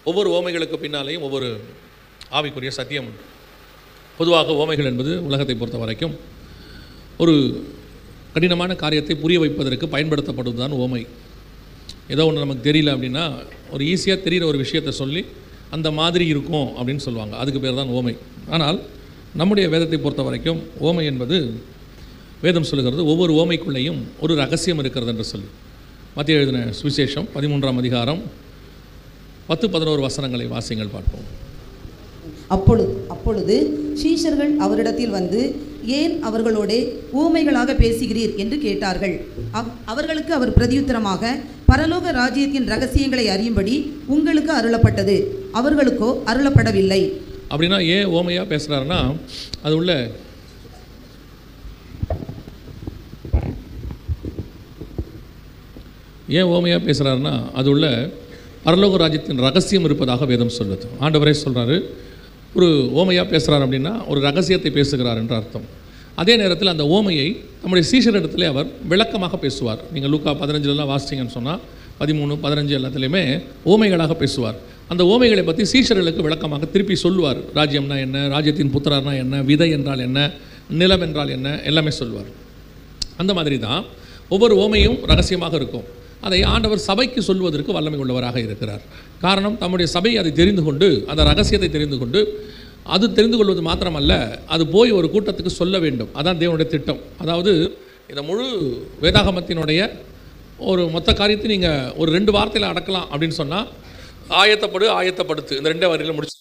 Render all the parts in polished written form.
ஒவ்வொரு ஓமைகளுக்கு பின்னாலேயும் ஒவ்வொரு ஆவிக்குரிய சத்தியம் உண்டு. பொதுவாக ஓமைகள் என்பது உலகத்தை பொறுத்த வரைக்கும் ஒரு கடினமான காரியத்தை புரிய வைப்பதற்கு பயன்படுத்தப்படுவது தான் ஓமை. ஏதோ ஒன்று நமக்கு தெரியல அப்படின்னா ஒரு ஈஸியாக தெரிகிற ஒரு விஷயத்தை சொல்லி அந்த மாதிரி இருக்கும் அப்படின்னு சொல்லுவாங்க. அதுக்கு பேர் தான் ஓமை. ஆனால் நம்முடைய வேதத்தை பொறுத்த வரைக்கும் ஓமை என்பது வேதம் சொல்லுகிறது ஒவ்வொரு ஓமைக்குள்ளேயும் ஒரு ரகசியம் இருக்கிறது என்று சொல்லி. மத்திய எழுதின சுவிசேஷம் 13ஆம் அதிகாரம் 10-11 வசனங்களை வாசிங்கள் பார்ப்போம். அப்பொழுது சீஷர்கள் அவரிடத்தில் வந்து, ஏன் அவர்களோட ஊமைகளாக பேசுகிறீர் என்று கேட்டார்கள். அவர்களுக்கு அவர் பிரதியுத்தரமாக, பரலோக ராஜ்யத்தின் ரகசியங்களை அறியும்படி உங்களுக்கு அருளப்பட்டது, அவர்களுக்கோ அருளப்படவில்லை. அப்படின்னா ஏன் ஓமையாக பேசுகிறாருன்னா, அது உள்ள ஏன் ஓமையாக பேசுகிறாருன்னா அது உள்ள பரலோக ராஜ்யத்தின் ரகசியம் இருப்பதாக வேதம் சொல்லுது. ஆண்டவரே சொல்கிறாரு, ஒரு ஓமையாக பேசுகிறார் அப்படின்னா ஒரு ரகசியத்தை பேசுகிறார் என்ற அர்த்தம். அதே நேரத்தில் அந்த ஓமையை நம்முடைய சீஷரிடத்திலே அவர் விளக்கமாக பேசுவார். நீங்கள் லூக்கா 15 வாசிச்சிங்கன்னு சொன்னால் 13, 15 எல்லாத்துலேயுமே ஓமைகளாக பேசுவார். அந்த ஓமைகளை பற்றி சீஷர்களுக்கு விளக்கமாக திருப்பி சொல்லுவார். ராஜ்யம்னா என்ன, ராஜ்யத்தின் புத்திரர்னா என்ன, விதை என்றால் என்ன, நிலம் என்றால் என்ன, எல்லாமே சொல்லுவார். அந்த மாதிரி தான் ஒவ்வொரு ஓமையும் ரகசியமாக இருக்கும். அதை ஆண்டவர் சபைக்கு சொல்வதற்கு வல்லமை உள்ளவராக இருக்கிறார். காரணம், தம்முடைய சபை அதை தெரிந்து கொண்டு அந்த ரகசியத்தை தெரிந்து கொண்டு அது தெரிந்து கொள்வது மாத்திரமல்ல, அது போய் ஒரு கூட்டத்துக்கு சொல்ல வேண்டும். அதான் தேவனுடைய திட்டம். அதாவது இந்த முழு வேதாகமத்தினுடைய ஒரு மொத்த காரியத்தை நீங்கள் ஒரு 2 வார்த்தையில் அடக்கலாம் அப்படின்னு சொன்னால், ஆயத்தப்படுத்து இந்த 2 வரியில் முடிச்சிருந்து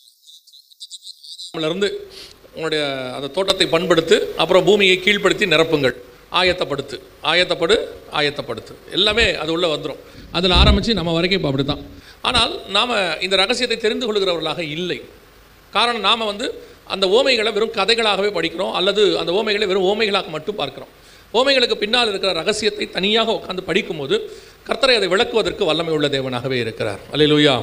உங்களுடைய அந்த தோட்டத்தை பண்படுத்து, அப்புறம் பூமியை கீழ்ப்படுத்தி நிரப்புங்கள். ஆயத்தப்படுத்து எல்லாமே அது உள்ளே வந்துடும். அதில் ஆரம்பித்து நம்ம வரைக்கும் இப்போ அப்படி தான். ஆனால் நாம் இந்த ரகசியத்தை தெரிந்து கொள்கிறவர்களாக இல்லை. காரணம், நாம் அந்த ஓமைகளை வெறும் கதைகளாகவே படிக்கிறோம், அல்லது அந்த ஓமைகளை வெறும் ஓமைகளாக மட்டும் பார்க்குறோம். ஓமைகளுக்கு பின்னால் இருக்கிற ரகசியத்தை தனியாக உட்காந்து படிக்கும்போது கர்த்தரை அதை விளக்குவதற்கு வல்லமை உள்ள தேவனாகவே இருக்கிறார். அல்லேலூயா.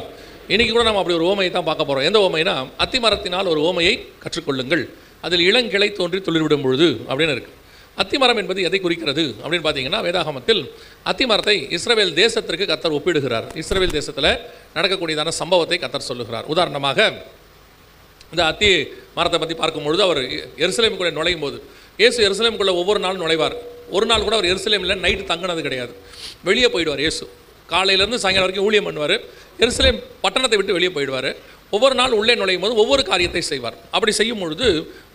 இன்றைக்கி கூட நம்ம அப்படி ஒரு ஓமையை தான் பார்க்க போகிறோம். எந்த ஓமைனா, அத்திமரத்தினால் ஒரு ஓமையை கற்றுக்கொள்ளுங்கள், அதில் இளங்கிளை தோன்றி துளிர்விடும் பொழுது அப்படின்னு இருக்குது. அத்திமரம் என்பது எதை குறிக்கிறது அப்படின்னு பார்த்தீங்கன்னா, வேதாகமத்தில் அத்திமரத்தை இஸ்ரவேல் தேசத்திற்கு கர்த்தர் ஒப்பிடுகிறார். இஸ்ரவேல் தேசத்தில் நடக்கக்கூடியதான சம்பவத்தை கர்த்தர் சொல்லுகிறார். உதாரணமாக, இந்த அத்தி மரத்தை பற்றி பார்க்கும்பொழுது அவர் எருசலேமுக்குள்ளே நுழையும் போது, இயேசு எருசலேமுக்குள்ளே ஒவ்வொரு நாளும் நுழைவார். ஒரு நாள் கூட அவர் எருசலேமில் நைட்டு தங்கினது கிடையாது. வெளியே போயிடுவார். இயேசு காலையிலேருந்து சாயங்காலம் வரைக்கும் ஊழியம் பண்ணுவார். எருசலேம் பட்டணத்தை விட்டு வெளியே போயிடுவார். ஒவ்வொரு நாள் உள்ளே நுழையும் போது ஒவ்வொரு காரியத்தை செய்வார். அப்படி செய்யும் பொழுது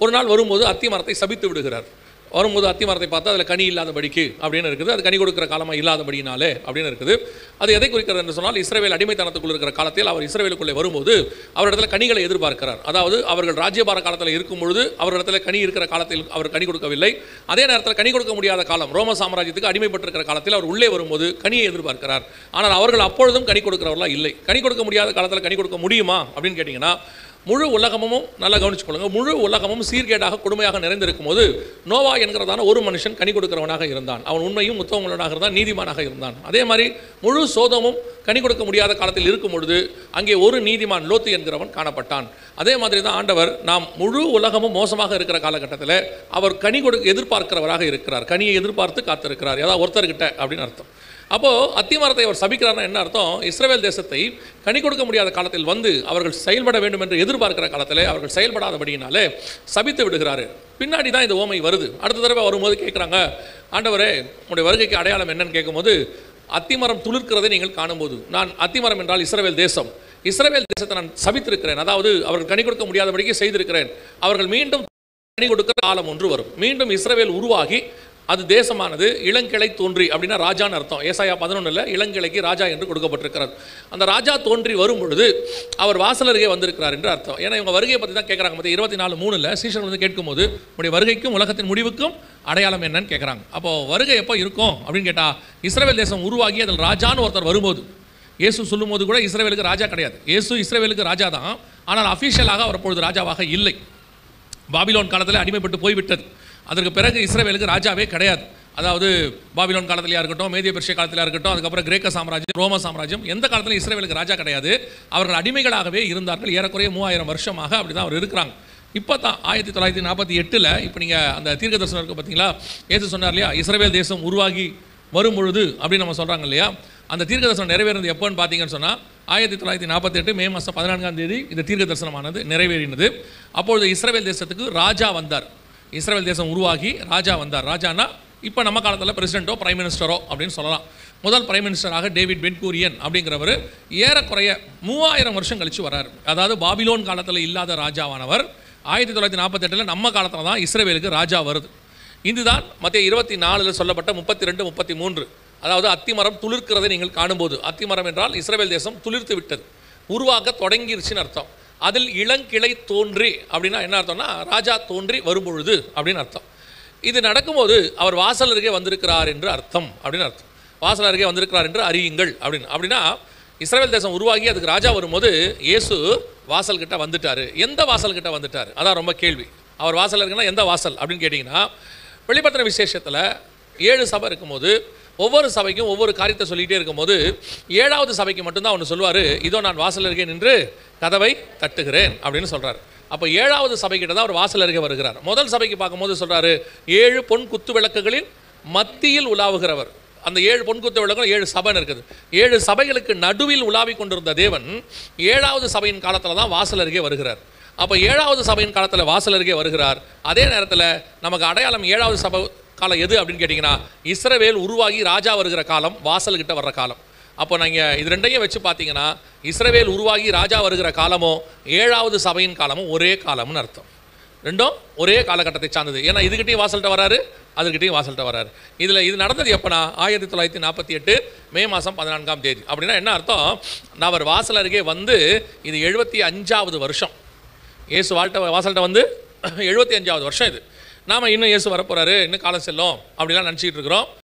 ஒரு நாள் வரும்போது அத்தி மரத்தை சபித்து விடுகிறார். வரும்போது அத்தி மரத்தை பார்த்தா அதில் கனி இல்லாதபடிக்கு அப்படின்னு இருக்குது. அது கனி கொடுக்குற காலமாக இல்லாதபடினாலே அப்படின்னு இருக்குது. அது எதை குறிக்கிறது என்று சொன்னால், இஸ்ரவேல் அடிமைத்தனத்துக்குள் இருக்கிற காலத்தில் அவர் இஸ்ரவேலுக்குள்ளே வரும்போது அவரிடத்தில் கனிகளை எதிர்பார்க்கிறார். அதாவது அவர்கள் ராஜ்யபார காலத்தில் இருக்கும் பொழுது அவரிடத்தில் கனி இருக்கிற காலத்தில் அவர் கனி கொடுக்கவில்லை. அதே நேரத்தில் கனி கொடுக்க முடியாத காலம், ரோம சாம்ராஜ்யத்துக்கு அடிமைப்பட்டிருக்கிற காலத்தில் அவர் உள்ளே வரும்போது கனியை எதிர்பார்க்கிறார். ஆனால் அவர்கள் அப்பொழுதும் கனி கொடுக்கிறவர்களா இல்லை. கனி கொடுக்க முடியாத காலத்தில் கனி கொடுக்க முடியுமா அப்படின்னு கேட்டிங்கன்னா, முழு உலகமும் நல்லா கவனிச்சுக்கொள்ளுங்க, முழு உலகமும் சீர்கேடாக கொடுமையாக நிறைந்திருக்கும் போது நோவா என்கிறதான ஒரு மனுஷன் கனி கொடுக்கிறவனாக இருந்தான். அவன் உண்மையும் உத்தமமுள்ளவனாக இருந்தான், நீதிமானாக இருந்தான். அதே மாதிரி முழு சோதமும் கனி கொடுக்க முடியாத காலத்தில் இருக்கும் பொழுது அங்கே ஒரு நீதிமான் லோத்து என்கிறவன் காணப்பட்டான். அதே மாதிரி தான் ஆண்டவர் நாம் முழு உலகமும் மோசமாக இருக்கிற காலகட்டத்தில் அவர் கனி எதிர்பார்க்கிறவராக இருக்கிறார். கனியை எதிர்பார்த்து காத்திருக்கிறார். ஏதாவது ஒருத்தர்கிட்ட அப்படின்னு அர்த்தம். அப்போது அத்திமரத்தை அவர் சபிக்கிறார்னா என்ன அர்த்தம்? இஸ்ரவேல் தேசத்தை கனி கொடுக்க முடியாத காலத்தில் அவர்கள் செயல்பட வேண்டும் என்று எதிர்பார்க்கிற காலத்தில் அவர்கள் செயல்படாதபடியினாலே சபித்து விடுகிறாரு. பின்னாடி தான் இந்த ஓமை வருது. அடுத்த தடவை வரும்போது கேட்குறாங்க, ஆண்டவரே உங்களுடைய வருகைக்கு அடையாளம் என்னன்னு கேட்கும்போது, அத்திமரம் துளிர்க்கிறதை நீங்கள் காணும்போது, நான் அத்திமரம் என்றால் இஸ்ரவேல் தேசம், இஸ்ரவேல் தேசத்தை நான் சபித்திருக்கிறேன், அதாவது அவர்கள் கனி கொடுக்க முடியாதபடிக்கு செய்திருக்கிறேன். அவர்கள் மீண்டும் கனி கொடுக்கிற காலம் ஒன்று வரும். மீண்டும் இஸ்ரவேல் உருவாகி அது தேசமானது இளங்கிளை தோன்றி, அப்படின்னா ராஜான்னு அர்த்தம். ஏசாயா 11 இளங்கிளைக்கு ராஜா என்று கொடுக்கப்பட்டிருக்கிறது. அந்த ராஜா தோன்றி வரும் பொழுது அவர் வாசலருகே வந்திருக்கிறார் என்று அர்த்தம். ஏன்னா இவங்க வருகையை பற்றி தான் கேட்குறாங்க. 24:3 சீஷர்கள் கேட்கும்போது, உங்களுடைய வருகைக்கும் உலகத்தின் முடிவுக்கும் அடையாளம் என்னன்னு கேட்குறாங்க. அப்போது வருகை எப்போ இருக்கும் அப்படின்னு கேட்டால், இஸ்ரவேல் தேசம் உருவாகி அதில் ராஜான்னு ஒருத்தர் வரும்போது, இயேசு சொல்லும் போது கூட இஸ்ரவேலுக்கு ராஜா கிடையாது. இயேசு இஸ்ரவேலுக்கு ராஜா தான், ஆனால் அஃபிஷியலாக அவர் அப்பொழுது ராஜாவாக இல்லை. பாபிலோன் காலத்தில் அடிமைப்பட்டு போய்விட்டது. அதற்கு பிறகு இஸ்ரவேலுக்கு ராஜாவே கிடையாது. அதாவது பாபிலோன் காலத்திலையாக இருக்கட்டும், மேதிய பெர்ஷிய காலத்திலாக இருக்கட்டும், அதுக்கப்புறம் கிரேக்க சாம்ராஜ்யம், ரோம சாம்ராஜ்யம், எந்த காலத்திலும் இஸ்ரவேலுக்கு ராஜா கிடையாது. அவர்கள் அடிமைகளாகவே இருந்தார்கள். ஏறக்குறைய 3000 வருஷமாக அப்படி தான் அவர் இருக்கிறாங்க. இப்போ தான் 1948 இப்போ நீங்கள் அந்த தீர்க்க தரிசனம் இருக்க பார்த்தீங்களா, ஏசு சொன்னார் இல்லையா, இஸ்ரவேல் தேசம் உருவாகி வரும்பொழுது அப்படின்னு நம்ம சொல்கிறாங்க இல்லையா, அந்த தீர்க்க தரிசனம் நிறைவேறினது எப்போன்னு பார்த்தீங்கன்னு சொன்னால் 1948 மே மாதம் 14ஆம் தேதி இந்த தீர்க்க தரிசனமானது நிறைவேறினது. அப்பொழுது இஸ்ரவேல் தேசத்துக்கு ராஜா வந்தார். இஸ்ரவேல் தேசம் உருவாகி ராஜா வந்தார். ராஜானா இப்போ நம்ம காலத்தில் பிரசிடென்ட்டோ பிரைம் மினிஸ்டரோ அப்படின்னு சொல்லலாம். முதல் பிரைம் மினிஸ்டராக டேவிட் பென் கூரியன் அப்படிங்கிறவர் ஏறக்குறைய 3000 வருஷம் கழித்து வரார். அதாவது பாபிலோன் காலத்தில் இல்லாத ராஜாவானவர் 1948 நம்ம காலத்தில் தான் இஸ்ரவேலுக்கு ராஜா வருது. இதுதான் மத்திய 24 சொல்லப்பட்ட 32, 33. அதாவது அத்திமரம் துளிர்க்கிறதை நீங்கள் காணும்போது, அத்திமரம் என்றால் இஸ்ரவேல் தேசம் துளிர்த்து விட்டது, உருவாக்க தொடங்கிருச்சுன்னு அர்த்தம். அதில் இளங்கிளை தோன்றி அப்படின்னா என்ன அர்த்தம்னா ராஜா தோன்றி வரும்பொழுது அப்படின்னு அர்த்தம். இது நடக்கும்போது அவர் வாசல் அருகே வந்திருக்கிறார் என்று அர்த்தம் அப்படின்னு அர்த்தம். வாசல் அருகே வந்திருக்கிறார் என்று அறியுங்கள் அப்படின்னா இஸ்ரவேல் தேசம் உருவாகி அதுக்கு ராஜா வரும்போது இயேசு வாசல் கிட்ட வந்துட்டார். எந்த வாசல் கிட்ட வந்துட்டார், அதான் ரொம்ப கேள்வி. அவர் வாசல் இருக்குன்னா எந்த வாசல் அப்படின்னு கேட்டிங்கன்னா, வெளிப்படுத்தின விசேஷத்தில் 7 சபை இருக்கும்போது ஒவ்வொரு சபைக்கும் ஒவ்வொரு காரியத்தை சொல்லிகிட்டே இருக்கும்போது 7வது சபைக்கு மட்டும்தான் ஒன்று சொல்லுவார், இதோ நான் வாசல் அருகே நின்று கதவை தட்டுகிறேன் அப்படின்னு சொல்கிறார். அப்போ 7வது சபைக்கிட்ட தான் அவர் வாசல் அருகே வருகிறார். முதல் சபைக்கு பார்க்கும்போது சொல்கிறாரு 7 பொன் குத்து விளக்குகளின் மத்தியில் உலாவுகிறவர். அந்த 7 பொன் குத்து விளக்குகள் 7 சபைன்னு இருக்குது. 7 சபைகளுக்கு நடுவில் உலாவி கொண்டிருந்த தேவன் 7வது சபையின் காலத்தில் தான் வாசல் அருகே வருகிறார். அப்போ 7வது சபையின் காலத்தில் வாசல் அருகே வருகிறார். அதே நேரத்தில் நமக்கு அடையாளம் 7வது சபை காலம் எது அப்படின்னு கேட்டிங்கன்னா, இஸ்ரவேல் உருவாகி ராஜா வருகிற காலம், வாசல்கிட்ட வர்ற காலம். அப்போ நீங்கள் இது ரெண்டையும் வச்சு பார்த்தீங்கன்னா இஸ்ரவேல் உருவாகி ராஜா வருகிற காலமும் 7வது சபையின் காலமும் ஒரே காலம்னு அர்த்தம். ரெண்டும் ஒரே காலகட்டத்தை சார்ந்தது. ஏன்னா இதுகிட்டையும் வாசல்கிட்ட வராரு, அதுக்கிட்டையும் வாசல்கிட்ட வராரு. இது நடந்தது எப்போனா 1948 மே மாதம் 14ஆம் தேதி. அப்படின்னா என்ன அர்த்தம், அவர் வாசல் அருகே வந்து இது 75வது வருஷம். இயேசு வாசல்கிட்ட வந்து 75வது வருஷம் இது. நாம் இன்னும் இயேசு வரப்போகிறாரு, இன்னும் காலம் செல்லும் அப்படிலாம் நினச்சிக்கிட்டு இருக்கிறோம்.